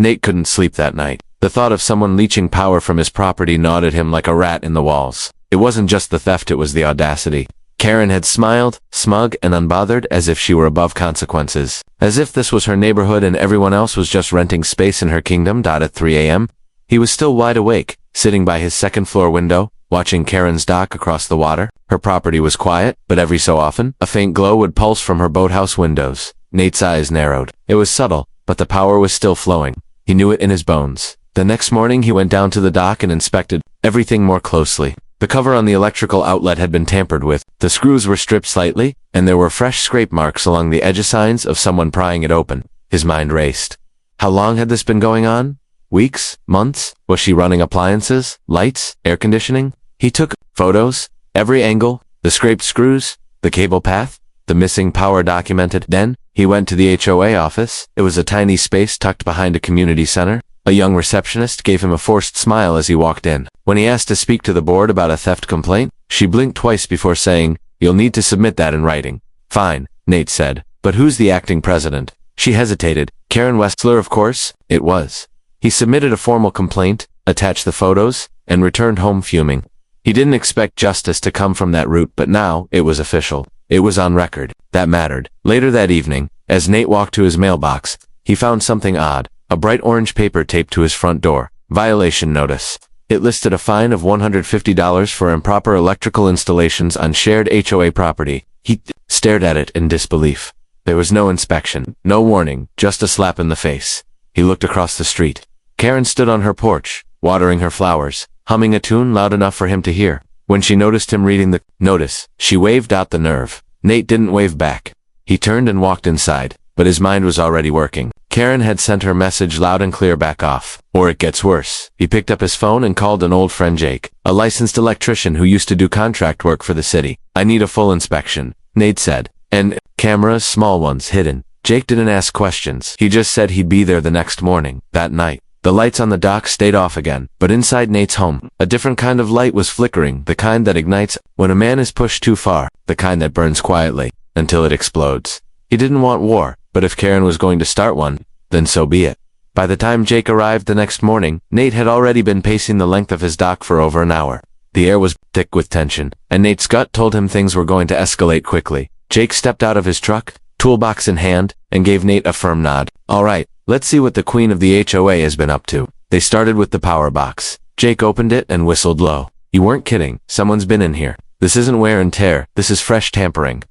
Nate couldn't sleep that night. The thought of someone leeching power from his property gnawed at him like a rat in the walls. It wasn't just the theft, it was the audacity. Karen had smiled, smug and unbothered, as if she were above consequences. As if this was her neighborhood and everyone else was just renting space in her kingdom. At 3 a.m., he was still wide awake, sitting by his second-floor window, watching Karen's dock across the water. Her property was quiet, but every so often, a faint glow would pulse from her boathouse windows. Nate's eyes narrowed. It was subtle, but the power was still flowing. He knew it in his bones. The next morning he went down to the dock and inspected everything more closely. The cover on the electrical outlet had been tampered with, the screws were stripped slightly, and there were fresh scrape marks along the edge, signs of someone prying it open. His mind raced. How long had this been going on? Weeks? Months? Was she running appliances? Lights? Air conditioning? He took photos, every angle, the scraped screws, the cable path, the missing power documented. Then, he went to the HOA office. It was a tiny space tucked behind a community center. A young receptionist gave him a forced smile as he walked in. When he asked to speak to the board about a theft complaint, she blinked twice before saying, "You'll need to submit that in writing." "Fine," Nate said. "But who's the acting president?" She hesitated. "Karen Westler, of course." It was. He submitted a formal complaint, attached the photos, and returned home fuming. He didn't expect justice to come from that route, but now it was official. It was on record. That mattered. Later that evening, as Nate walked to his mailbox, he found something odd. A bright orange paper taped to his front door. Violation notice. It listed a fine of $150 for improper electrical installations on shared HOA property. He stared at it in disbelief. There was no inspection, no warning, just a slap in the face. He looked across the street. Karen stood on her porch, watering her flowers, humming a tune loud enough for him to hear. When she noticed him reading the notice, she waved out the nerve. Nate didn't wave back. He turned and walked inside, but his mind was already working. Karen had sent her message loud and clear: back off, or it gets worse. He picked up his phone and called an old friend, Jake, a licensed electrician who used to do contract work for the city. "I need a full inspection," Nate said. "And cameras, small ones, hidden." Jake didn't ask questions. He just said he'd be there the next morning. That night, the lights on the dock stayed off again, but inside Nate's home, a different kind of light was flickering, the kind that ignites when a man is pushed too far, the kind that burns quietly until it explodes. He didn't want war, but if Karen was going to start one, then so be it. By the time Jake arrived the next morning, Nate had already been pacing the length of his dock for over an hour. The air was thick with tension, and Nate's gut told him things were going to escalate quickly. Jake stepped out of his truck, toolbox in hand, and gave Nate a firm nod. "All right, let's see what the queen of the HOA has been up to." They started with the power box. Jake opened it and whistled low. "You weren't kidding. Someone's been in here. This isn't wear and tear, this is fresh tampering.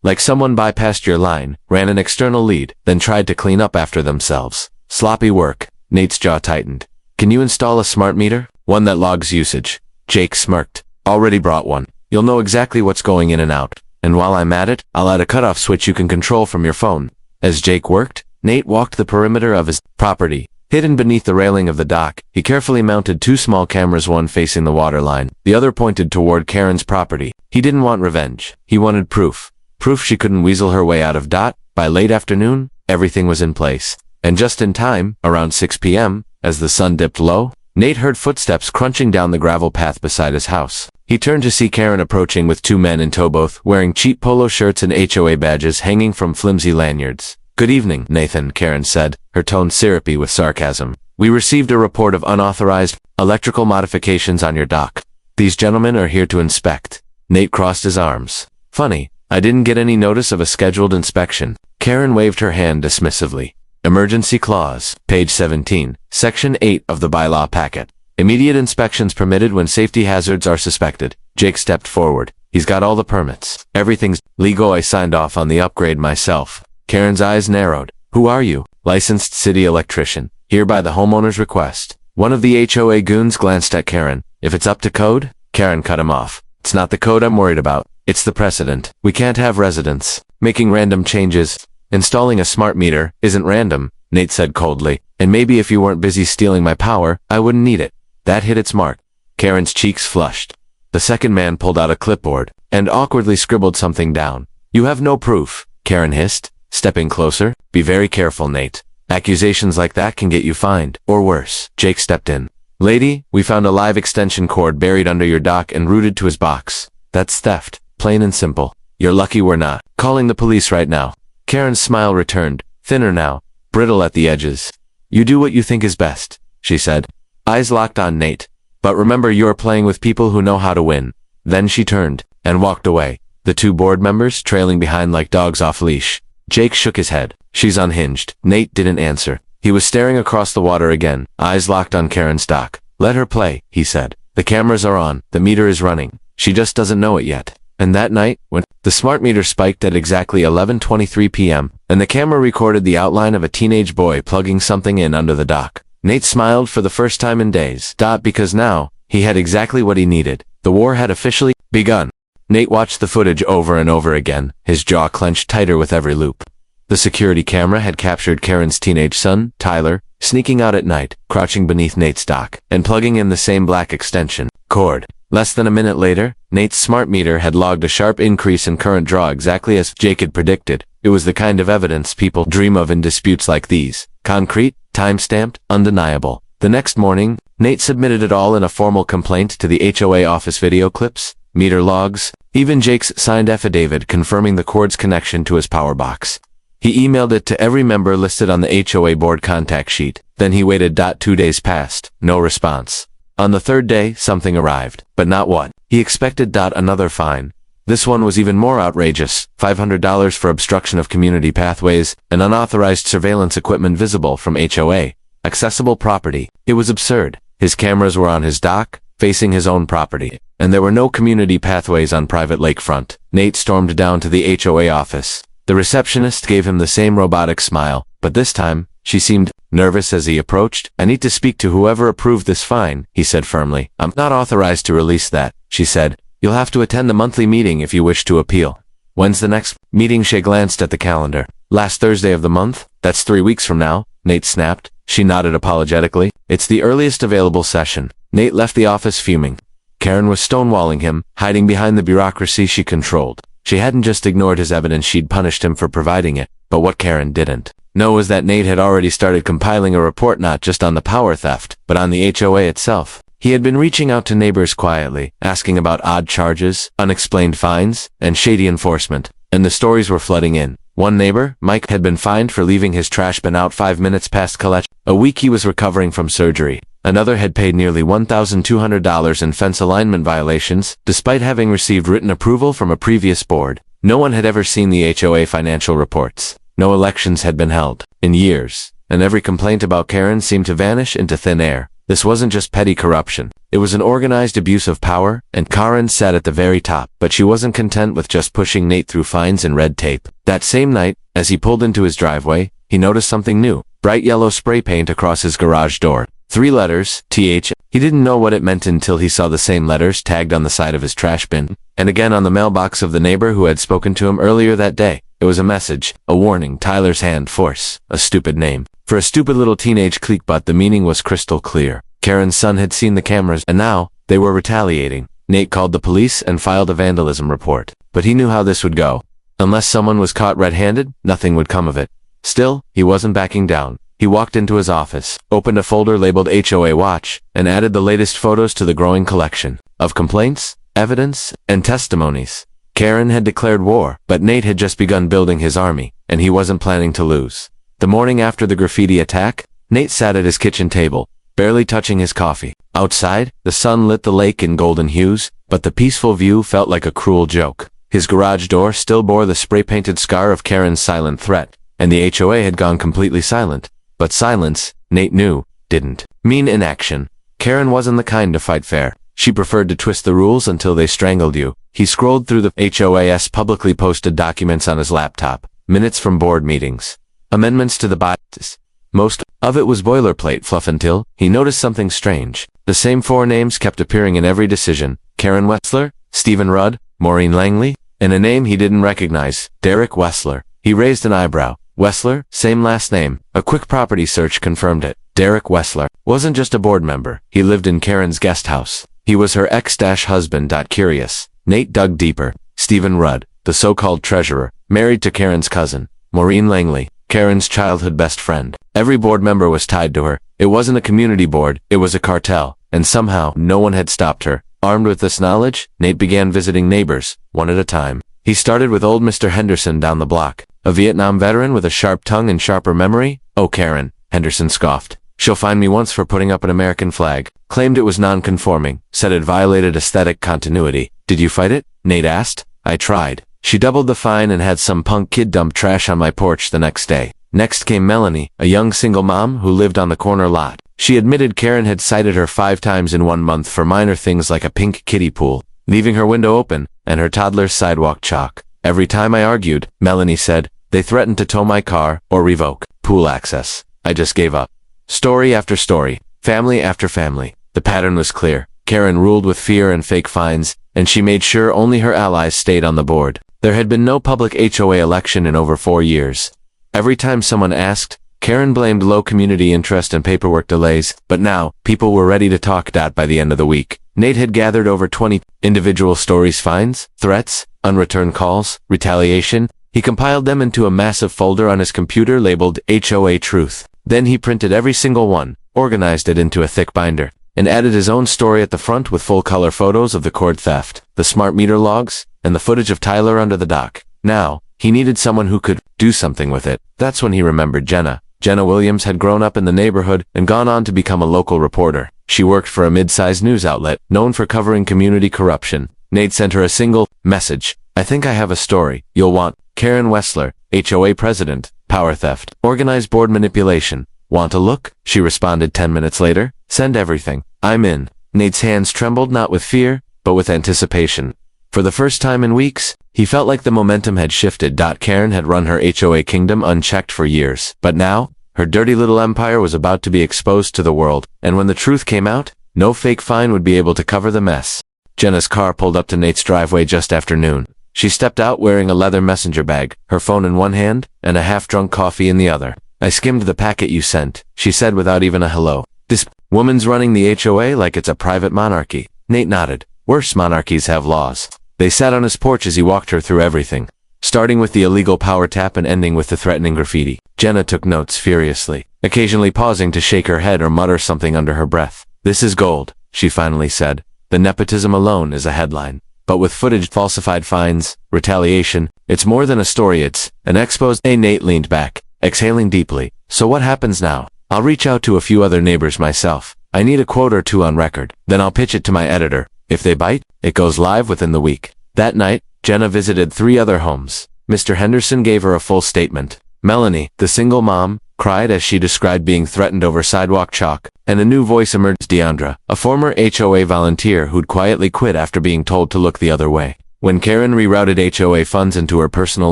Like someone bypassed your line, ran an external lead, then tried to clean up after themselves. Sloppy work." Nate's jaw tightened. "Can you install a smart meter? One that logs usage?" Jake smirked. "Already brought one. You'll know exactly what's going in and out. And while I'm at it, I'll add a cutoff switch you can control from your phone." As Jake worked, Nate walked the perimeter of his property. Hidden beneath the railing of the dock, he carefully mounted two small cameras, one facing the water line, the other pointed toward Karen's property. He didn't want revenge. He wanted proof. Proof she couldn't weasel her way out of. By late afternoon, everything was in place. And just in time, around 6 p.m., as the sun dipped low, Nate heard footsteps crunching down the gravel path beside his house. He turned to see Karen approaching with two men in tow, both wearing cheap polo shirts and HOA badges hanging from flimsy lanyards. "Good evening, Nathan," Karen said, her tone syrupy with sarcasm. "We received a report of unauthorized electrical modifications on your dock. These gentlemen are here to inspect." Nate crossed his arms. "Funny, I didn't get any notice of a scheduled inspection." Karen waved her hand dismissively. "Emergency clause, page 17, section 8 of the bylaw packet. Immediate inspections permitted when safety hazards are suspected." Jake stepped forward. "He's got all the permits. Everything's legal. I signed off on the upgrade myself." Karen's eyes narrowed. "Who are you?" "Licensed city electrician. Here by the homeowner's request." One of the HOA goons glanced at Karen. "If it's up to code?" Karen cut him off. "It's not the code I'm worried about. It's the precedent. We can't have residents making random changes. Installing a smart meter isn't random," Nate said coldly. "And maybe if you weren't busy stealing my power, I wouldn't need it." That hit its mark. Karen's cheeks flushed. The second man pulled out a clipboard and awkwardly scribbled something down. "You have no proof," Karen hissed, stepping closer. "Be very careful, Nate. Accusations like that can get you fined, or worse." Jake stepped in. "Lady, we found a live extension cord buried under your dock and rooted to his box. That's theft, plain and simple. You're lucky we're not calling the police right now." Karen's smile returned, thinner now, brittle at the edges. You do what you think is best, she said. Eyes locked on Nate. But remember, you're playing with people who know how to win. Then she turned and walked away, the two board members trailing behind like dogs off leash. Jake shook his head. She's unhinged. Nate didn't answer. He was staring across the water again, eyes locked on Karen's dock. Let her play, he said. The cameras are on, the meter is running. She just doesn't know it yet. And that night, when the smart meter spiked at exactly 11:23 p.m., and the camera recorded the outline of a teenage boy plugging something in under the dock, Nate smiled for the first time in days. Because now, he had exactly what he needed. The war had officially begun. Nate watched the footage over and over again, his jaw clenched tighter with every loop. The security camera had captured Karen's teenage son, Tyler, sneaking out at night, crouching beneath Nate's dock, and plugging in the same black extension cord. Less than a minute later, Nate's smart meter had logged a sharp increase in current draw exactly as Jake had predicted. It was the kind of evidence people dream of in disputes like these. Concrete, time-stamped, undeniable. The next morning, Nate submitted it all in a formal complaint to the HOA office. Video clips, meter logs, even Jake's signed affidavit confirming the cord's connection to his power box. He emailed it to every member listed on the HOA board contact sheet. Then he waited. 2 days passed. No response. On the third day, something arrived. But not what he expected. Another fine. This one was even more outrageous. $500 for obstruction of community pathways and unauthorized surveillance equipment visible from HOA accessible property. It was absurd. His cameras were on his dock, facing his own property, and there were no community pathways on private lakefront. Nate stormed down to the HOA office. The receptionist gave him the same robotic smile, but this time, she seemed nervous as he approached. I need to speak to whoever approved this fine, he said firmly. I'm not authorized to release that, she said. You'll have to attend the monthly meeting if you wish to appeal. When's the next meeting? She glanced at the calendar. Last Thursday of the month? That's 3 weeks from now, Nate snapped. She nodded apologetically. It's the earliest available session. Nate left the office fuming. Karen was stonewalling him, hiding behind the bureaucracy she controlled. She hadn't just ignored his evidence, she'd punished him for providing it. But what Karen didn't know was that Nate had already started compiling a report not just on the power theft, but on the HOA itself. He had been reaching out to neighbors quietly, asking about odd charges, unexplained fines, and shady enforcement. And the stories were flooding in. One neighbor, Mike, had been fined for leaving his trash bin out 5 minutes past collection. A week he was recovering from surgery. Another had paid nearly $1,200 in fence alignment violations, despite having received written approval from a previous board. No one had ever seen the HOA financial reports. No elections had been held in years, and every complaint about Karen seemed to vanish into thin air. This wasn't just petty corruption. It was an organized abuse of power, and Karen sat at the very top. But she wasn't content with just pushing Nate through fines and red tape. That same night, as he pulled into his driveway, he noticed something new. Bright yellow spray paint across his garage door. 3 letters, TH. He didn't know what it meant until he saw the same letters tagged on the side of his trash bin, and again on the mailbox of the neighbor who had spoken to him earlier that day. It was a message, a warning. Tyler's hand force. A stupid name. For a stupid little teenage clique, but the meaning was crystal clear. Karen's son had seen the cameras, and now, they were retaliating. Nate called the police and filed a vandalism report. But he knew how this would go. Unless someone was caught red-handed, nothing would come of it. Still, he wasn't backing down. He walked into his office, opened a folder labeled HOA Watch, and added the latest photos to the growing collection of complaints, evidence, and testimonies. Karen had declared war, but Nate had just begun building his army, and he wasn't planning to lose. The morning after the graffiti attack, Nate sat at his kitchen table, barely touching his coffee. Outside, the sun lit the lake in golden hues, but the peaceful view felt like a cruel joke. His garage door still bore the spray-painted scar of Karen's silent threat, and the HOA had gone completely silent. But silence, Nate knew, didn't mean inaction. Karen wasn't the kind to fight fair. She preferred to twist the rules until they strangled you. He scrolled through the HOA's publicly posted documents on his laptop, minutes from board meetings, amendments to the bylaws. Most of it was boilerplate fluff until he noticed something strange. The same 4 names kept appearing in every decision. Karen Wessler, Stephen Rudd, Maureen Langley, and a name he didn't recognize, Derek Wessler. He raised an eyebrow. Wessler, same last name. A quick property search confirmed it. Derek Wessler wasn't just a board member. He lived in Karen's guest house. He was her ex-husband. Curious. Nate dug deeper. Stephen Rudd, the so-called treasurer, married to Karen's cousin. Maureen Langley, Karen's childhood best friend. Every board member was tied to her. It wasn't a community board, it was a cartel. And somehow, no one had stopped her. Armed with this knowledge, Nate began visiting neighbors, one at a time. He started with old Mr. Henderson down the block. A Vietnam veteran with a sharp tongue and sharper memory. Oh, Karen, Henderson scoffed. She'll fine me once for putting up an American flag. Claimed it was non-conforming. Said it violated aesthetic continuity. Did you fight it? Nate asked. I tried. She doubled the fine and had some punk kid dump trash on my porch the next day. Next came Melanie, a young single mom who lived on the corner lot. She admitted Karen had cited her 5 times in 1 month for minor things like a pink kiddie pool, leaving her window open, and her toddler's sidewalk chalk. Every time I argued, Melanie said, they threatened to tow my car or revoke pool access. I just gave up. Story after story, family after family. The pattern was clear. Karen ruled with fear and fake fines, and she made sure only her allies stayed on the board. There had been no public HOA election in over 4 years. Every time someone asked, Karen blamed low community interest and paperwork delays, but now, people were ready to talk. By the end of the week, Nate had gathered over 20 individual stories, fines, threats, unreturned calls, retaliation. He compiled them into a massive folder on his computer labeled HOA Truth. Then he printed every single one, organized it into a thick binder, and added his own story at the front with full-color photos of the cord theft, the smart meter logs, and the footage of Tyler under the dock. Now, he needed someone who could do something with it. That's when he remembered Jenna. Jenna Williams had grown up in the neighborhood and gone on to become a local reporter. She worked for a mid-sized news outlet, known for covering community corruption. Nate sent her a single message. I think I have a story you'll want. Karen Wessler, HOA president, power theft, organized board manipulation. Want a look? She responded 10 minutes later. Send everything. I'm in. Nate's hands trembled not with fear, but with anticipation. For the first time in weeks, he felt like the momentum had shifted. Karen had run her HOA kingdom unchecked for years, but now, her dirty little empire was about to be exposed to the world, and when the truth came out, no fake fine would be able to cover the mess. Jenna's car pulled up to Nate's driveway just after noon. She stepped out wearing a leather messenger bag, her phone in one hand, and a half-drunk coffee in the other. I skimmed the packet you sent, she said without even a hello. This woman's running the HOA like it's a private monarchy. Nate nodded. Worse monarchies have laws. They sat on his porch as he walked her through everything, starting with the illegal power tap and ending with the threatening graffiti. Jenna took notes furiously, occasionally pausing to shake her head or mutter something under her breath. This is gold, she finally said. The nepotism alone is a headline. But with footage, falsified fines, retaliation, it's more than a story, it's an expose. Nate leaned back, exhaling deeply. So what happens now? I'll reach out to a few other neighbors myself. I need a quote or two on record. Then I'll pitch it to my editor. If they bite, it goes live within the week. That night, Jenna visited 3 other homes. Mr. Henderson gave her a full statement. Melanie, the single mom, cried as she described being threatened over sidewalk chalk, and a new voice emerged. Deandra, a former HOA volunteer who'd quietly quit after being told to look the other way. When Karen rerouted HOA funds into her personal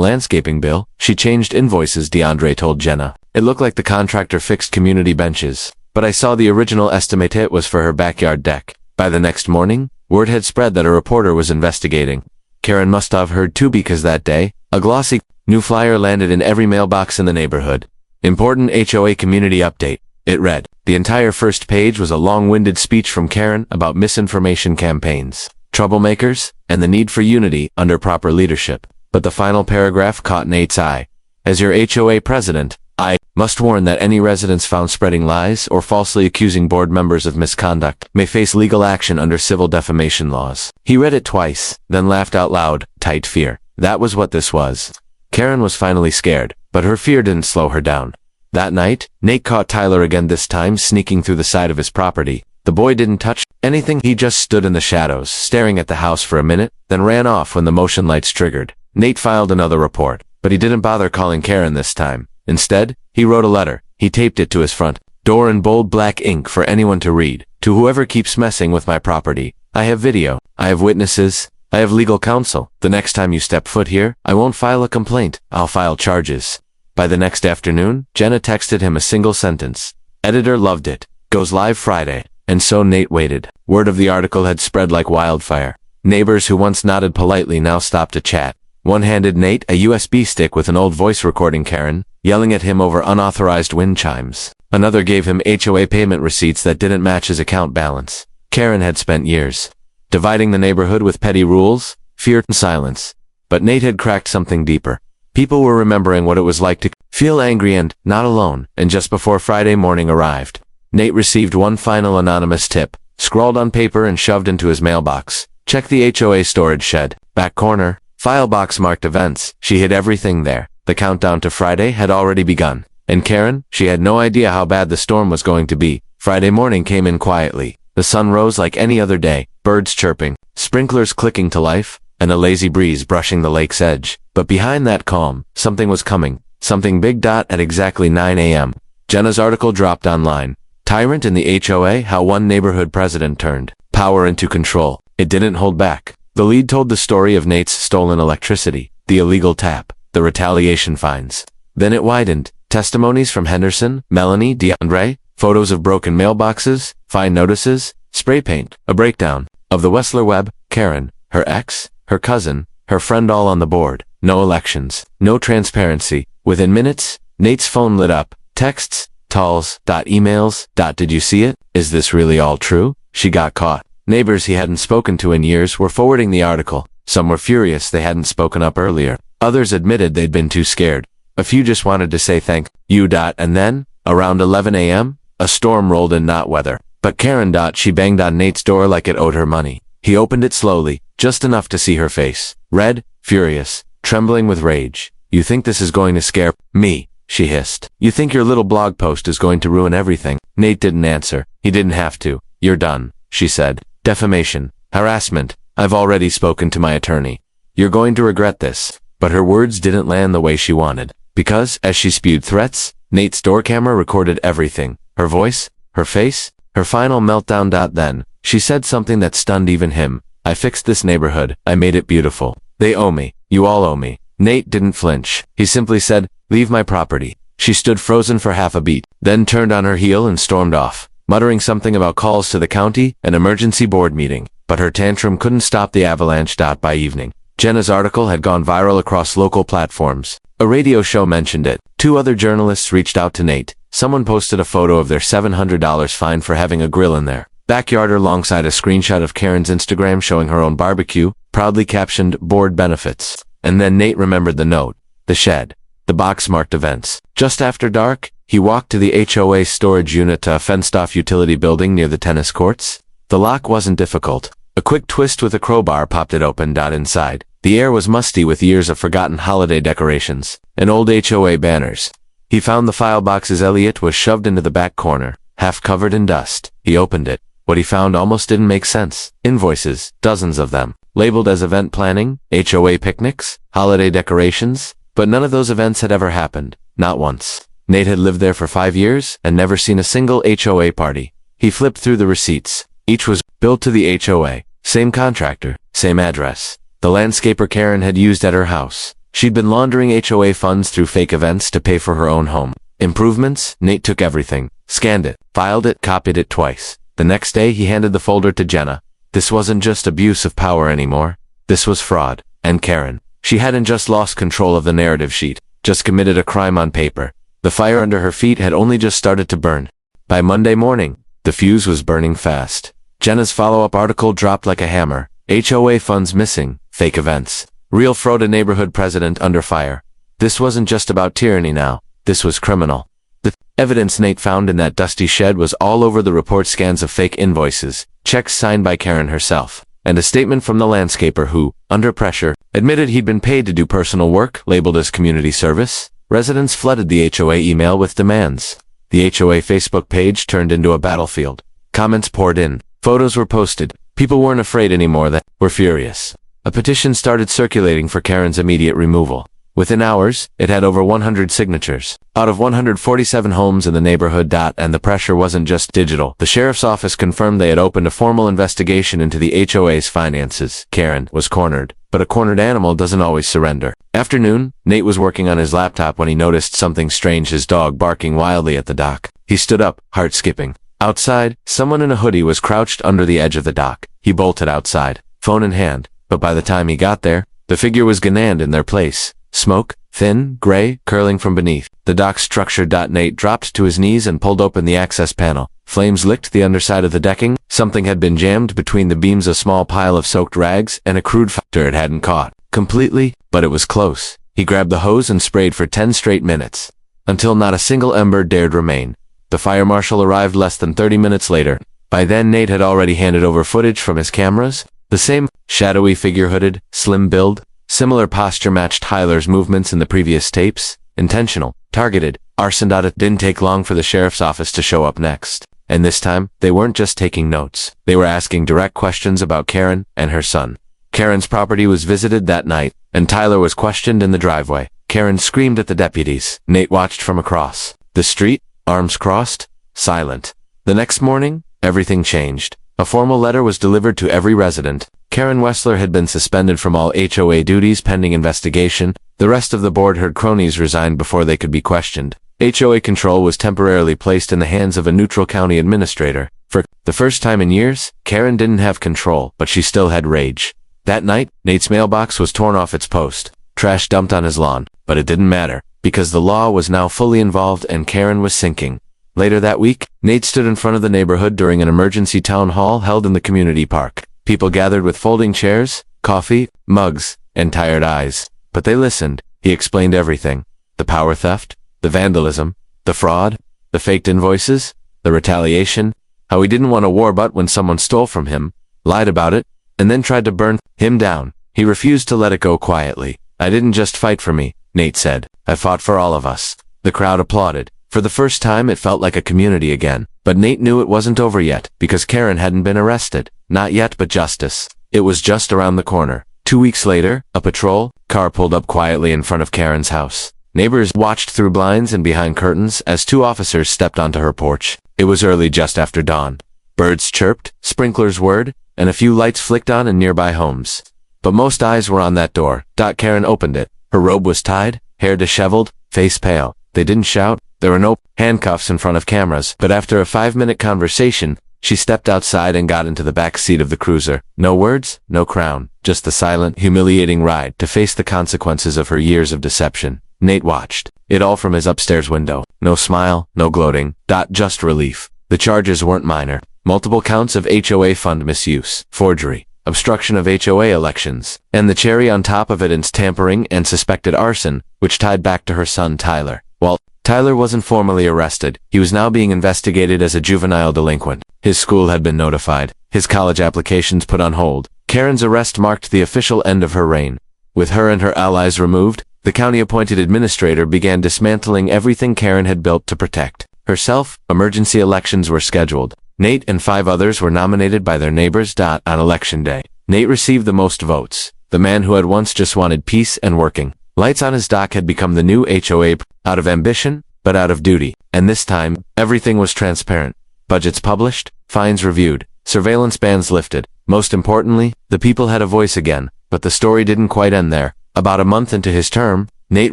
landscaping bill, she changed invoices. Deandra told Jenna. It looked like the contractor fixed community benches, but I saw the original estimate it was for her backyard deck. By the next morning, word had spread that a reporter was investigating. Karen must have heard too, because that day, a glossy new flyer landed in every mailbox in the neighborhood. Important HOA community update. It read. The entire first page was a long-winded speech from Karen about misinformation campaigns, troublemakers, and the need for unity under proper leadership. But the final paragraph caught Nate's eye. As your HOA president, I must warn that any residents found spreading lies or falsely accusing board members of misconduct may face legal action under civil defamation laws. He read it twice, then laughed out loud. Tight fear. That was what this was. Karen was finally scared, but her fear didn't slow her down. That night, Nate caught Tyler again, this time sneaking through the side of his property. The boy didn't touch anything. He just stood in the shadows, staring at the house for a minute, then ran off when the motion lights triggered. Nate filed another report, but he didn't bother calling Karen this time. Instead, he wrote a letter. He taped it to his front door in bold black ink for anyone to read. To whoever keeps messing with my property, I have video, I have witnesses, I have legal counsel. The next time you step foot here, I won't file a complaint. I'll file charges. By the next afternoon, Jenna texted him a single sentence. Editor loved it. Goes live Friday. And so Nate waited. Word of the article had spread like wildfire. Neighbors who once nodded politely now stopped to chat. One handed Nate a USB stick with an old voice recording Karen, yelling at him over unauthorized wind chimes. Another gave him HOA payment receipts that didn't match his account balance. Karen had spent years dividing the neighborhood with petty rules, fear, and silence. But Nate had cracked something deeper. People were remembering what it was like to feel angry and not alone. And just before Friday morning arrived, Nate received one final anonymous tip, scrawled on paper and shoved into his mailbox. Check the HOA storage shed, back corner, file box marked events. She hid everything there. The countdown to Friday had already begun. And Karen, she had no idea how bad the storm was going to be. Friday morning came in quietly. The sun rose like any other day, birds chirping, sprinklers clicking to life, and a lazy breeze brushing the lake's edge. But behind that calm, something was coming. Something big. At exactly 9 a.m. Jenna's article dropped online. Tyrant in the HOA, how one neighborhood president turned power into control. It didn't hold back. The lead told the story of Nate's stolen electricity, the illegal tap, the retaliation fines. Then it widened. Testimonies from Henderson, Melanie, DeAndre, photos of broken mailboxes, fine notices, spray paint, a breakdown of the Wessler web, Karen, her ex, her cousin, her friend all on the board. No elections, no transparency. Within minutes, Nate's phone lit up. Texts, calls, emails, did you see it? Is this really all true? She got caught. Neighbors he hadn't spoken to in years were forwarding the article. Some were furious they hadn't spoken up earlier. Others admitted they'd been too scared. A few just wanted to say thank you. And then, around 11 a.m., a storm rolled in, not weather. But Karen. She banged on Nate's door like it owed her money. He opened it slowly, just enough to see her face. Red, furious, trembling with rage. You think this is going to scare me? She hissed. You think your little blog post is going to ruin everything? Nate didn't answer. He didn't have to. You're done, she said. Defamation. Harassment. I've already spoken to my attorney. You're going to regret this. But her words didn't land the way she wanted. Because, as she spewed threats, Nate's door camera recorded everything. Her voice, her face, her final meltdown. Then, she said something that stunned even him. I fixed this neighborhood. I made it beautiful. They owe me. You all owe me. Nate didn't flinch. He simply said, leave my property. She stood frozen for half a beat, then turned on her heel and stormed off, muttering something about calls to the county, an emergency board meeting. But her tantrum couldn't stop the avalanche. By evening, Jenna's article had gone viral across local platforms. A radio show mentioned it. 2 other journalists reached out to Nate. Someone posted a photo of their $700 fine for having a grill in their backyard alongside a screenshot of Karen's Instagram showing her own barbecue, proudly captioned, board benefits. And then Nate remembered the note, the shed, the box marked events. Just after dark, he walked to the HOA storage unit, a fenced-off utility building near the tennis courts. The lock wasn't difficult. A quick twist with a crowbar popped it open. Inside, the air was musty with years of forgotten holiday decorations and old HOA banners. He found the file boxes. Elliot was shoved into the back corner, half covered in dust. He opened it. What he found almost didn't make sense. Invoices, dozens of them, labeled as event planning, HOA picnics, holiday decorations, but none of those events had ever happened. Not once. Nate had lived there for 5 years and never seen a single HOA party. He flipped through the receipts. Each was billed to the HOA. Same contractor, same address. The landscaper Karen had used at her house. She'd been laundering HOA funds through fake events to pay for her own home. Improvements? Nate took everything, scanned it, filed it, copied it twice. The next day he handed the folder to Jenna. This wasn't just abuse of power anymore. This was fraud. And Karen. She hadn't just lost control of the narrative sheet, just committed a crime on paper. The fire under her feet had only just started to burn. By Monday morning, the fuse was burning fast. Jenna's follow-up article dropped like a hammer. HOA funds missing, fake events. Real fraud, a neighborhood president under fire. This wasn't just about tyranny now. This was criminal. The evidence Nate found in that dusty shed was all over the report: scans of fake invoices, checks signed by Karen herself, and a statement from the landscaper who, under pressure, admitted he'd been paid to do personal work labeled as community service. Residents flooded the HOA email with demands. The HOA Facebook page turned into a battlefield. Comments poured in. Photos were posted. People weren't afraid anymore. They were furious. A petition started circulating for Karen's immediate removal. Within hours, it had over 100 signatures, out of 147 homes in the neighborhood. And the pressure wasn't just digital. The sheriff's office confirmed they had opened a formal investigation into the HOA's finances. Karen was cornered, but a cornered animal doesn't always surrender. Afternoon, Nate was working on his laptop when he noticed something strange: his dog barking wildly at the dock. He stood up, heart skipping. Outside, someone in a hoodie was crouched under the edge of the dock. He bolted outside, phone in hand, but by the time he got there, the figure was Ganand in their place. Smoke, thin, gray, curling from beneath the dock's structure. Nate dropped to his knees and pulled open the access panel. Flames licked the underside of the decking. Something had been jammed between the beams, a small pile of soaked rags and a crude fire it hadn't caught completely, but it was close. He grabbed the hose and sprayed for 10 straight minutes, until not a single ember dared remain. The fire marshal arrived less than 30 minutes later. By then Nate had already handed over footage from his cameras. The same shadowy figure, hooded, slim build, similar posture matched Tyler's movements in the previous tapes. Intentional, targeted, Arson. It didn't take long for the sheriff's office to show up next. And this time, they weren't just taking notes. They were asking direct questions about Karen and her son. Karen's property was visited that night, and Tyler was questioned in the driveway. Karen screamed at the deputies. Nate watched from across the street, arms crossed, silent. The next morning, everything changed. A formal letter was delivered to every resident. Karen Wessler had been suspended from all HOA duties pending investigation. The rest of the board heard cronies resigned before they could be questioned. HOA control was temporarily placed in the hands of a neutral county administrator. For the first time in years, Karen didn't have control, but she still had rage. That night, Nate's mailbox was torn off its post, trash dumped on his lawn, but it didn't matter, because the law was now fully involved and Karen was sinking. Later that week, Nate stood in front of the neighborhood during an emergency town hall held in the community park. People gathered with folding chairs, coffee, mugs, and tired eyes. But they listened. He explained everything. The power theft, the vandalism, the fraud, the faked invoices, the retaliation, how he didn't want a war but when someone stole from him, lied about it, and then tried to burn him down. He refused to let it go quietly. I didn't just fight for me, Nate said. I fought for all of us. The crowd applauded. For the first time, it felt like a community again. But Nate knew it wasn't over yet, because Karen hadn't been arrested. Not yet, but justice. It was just around the corner. 2 weeks later, a patrol car pulled up quietly in front of Karen's house. Neighbors watched through blinds and behind curtains as 2 officers stepped onto her porch. It was early, just after dawn. Birds chirped, sprinklers whirred, and a few lights flicked on in nearby homes. But most eyes were on that door. Karen opened it. Her robe was tied, hair disheveled, face pale. They didn't shout. There were no handcuffs in front of cameras. But after a 5-minute conversation, she stepped outside and got into the back seat of the cruiser. No words, no crown, just the silent, humiliating ride to face the consequences of her years of deception. Nate watched it all from his upstairs window. No smile, no gloating, just relief. The charges weren't minor. Multiple counts of HOA fund misuse, forgery, obstruction of HOA elections, and the cherry on top of it is tampering and suspected arson, which tied back to her son Tyler. While Tyler wasn't formally arrested, he was now being investigated as a juvenile delinquent. His school had been notified, his college applications put on hold. Karen's arrest marked the official end of her reign. With her and her allies removed, the county-appointed administrator began dismantling everything Karen had built to protect herself. Emergency elections were scheduled. Nate and 5 others were nominated by their neighbors. On election day, Nate received the most votes. The man who had once just wanted peace and working lights on his dock had become the new HOA, out of ambition, but out of duty. And this time, everything was transparent. Budgets published, fines reviewed, surveillance bans lifted. Most importantly, the people had a voice again. But the story didn't quite end there. About a month into his term, Nate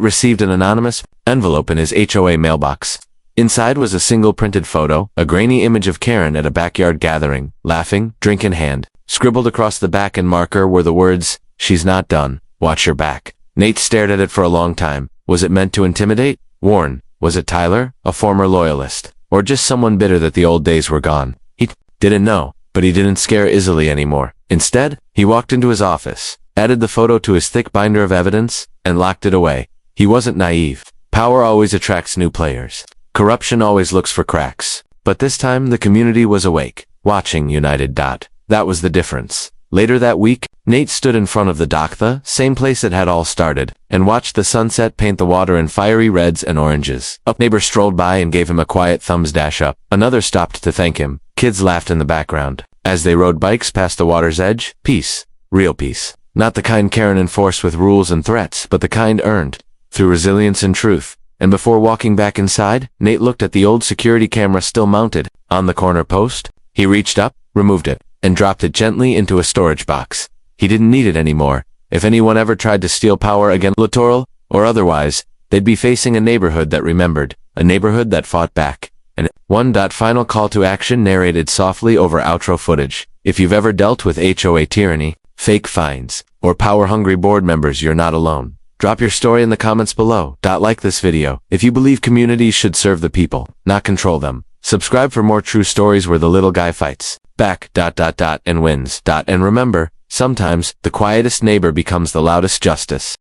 received an anonymous envelope in his HOA mailbox. Inside was a single printed photo, a grainy image of Karen at a backyard gathering, laughing, drink in hand. Scribbled across the back in marker were the words, "She's not done. Watch your back." Nate stared at it for a long time. Was it meant to intimidate? Warn? Was it Tyler, a former loyalist? Or just someone bitter that the old days were gone? He didn't know, but he didn't scare easily anymore. Instead, he walked into his office, added the photo to his thick binder of evidence, and locked it away. He wasn't naive. Power always attracts new players. Corruption always looks for cracks. But this time, the community was awake, watching, united. That was the difference. Later that week, Nate stood in front of the dock, the same place it had all started, and watched the sunset paint the water in fiery reds and oranges. A neighbor strolled by and gave him a quiet thumbs up. Another stopped to thank him. Kids laughed in the background. As they rode bikes past the water's edge, peace. Real peace. Not the kind Karen enforced with rules and threats, but the kind earned through resilience and truth. And before walking back inside, Nate looked at the old security camera still mounted on the corner post. He reached up, removed it, and dropped it gently into a storage box. He didn't need it anymore. If anyone ever tried to steal power again, littoral or otherwise, they'd be facing a neighborhood that remembered, a neighborhood that fought back. And one final call to action narrated softly over outro footage. If you've ever dealt with HOA tyranny, fake fines, or power-hungry board members, you're not alone. Drop your story in the comments below. Like this video if you believe communities should serve the people, not control them. Subscribe for more true stories where the little guy fights back, and wins. And remember, sometimes the quietest neighbor becomes the loudest justice.